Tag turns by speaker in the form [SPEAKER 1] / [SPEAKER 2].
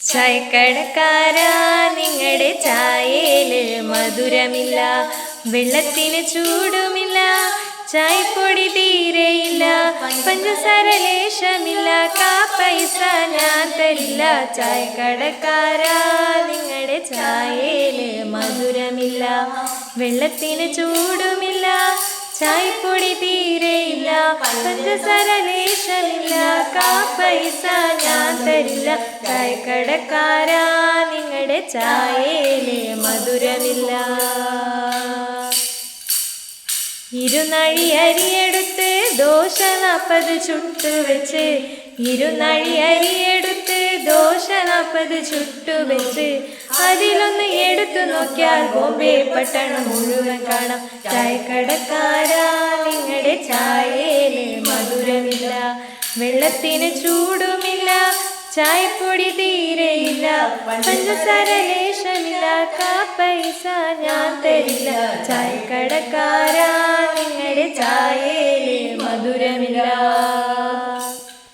[SPEAKER 1] ചായക്കടക്കാരാ നിങ്ങളുടെ ചായയില് മധുരമില്ല, വെള്ളത്തിന് ചൂടുമില്ല, ചായപ്പൊടി തീരെയില്ല, പഞ്ചസാര ലേശമില്ല, കാ പൈസ ഞാൻ തരില്ല. ചായക്കടക്കാരാ നിങ്ങളുടെ ചായയില് മധുരമില്ല, വെള്ളത്തിന് ചൂടുമില്ല, ചായപ്പൊടി തീരെയില്ല, പഞ്ചസാര ലേശമില്ല, കാ പൈസ ഞാൻ തരില്ല. ചായക്കടക്കാരാ നിങ്ങളുടെ ചായയില് മധുരമില്ല. ഇരുന്നഴി അരിയെടുത്ത് ദോശ 40 ചുട്ടുവെച്ച്, ഇരുന്നഴി അരിയെടുത്ത് ദോശ 40 ചുട്ടുവെച്ച്, അതിലൊന്ന് എടുത്തു നോക്കിയാൽ ബോംബെ പട്ടണം മുഴുവൻ കാണാം. ചായക്കടക്കാരാ നിങ്ങളുടെ ചായയില് മധുരമില്ല, വെള്ളത്തിന് ചൂടുമില്ല, ചായപ്പൊടി തീരെയില്ല, പഞ്ചസാര ലേശമില്ല, കാ പൈസ ഞാൻ തരില്ല. ചായക്കടക്കാരാ നിങ്ങളുടെ ചായയില് മധുരമില്ല.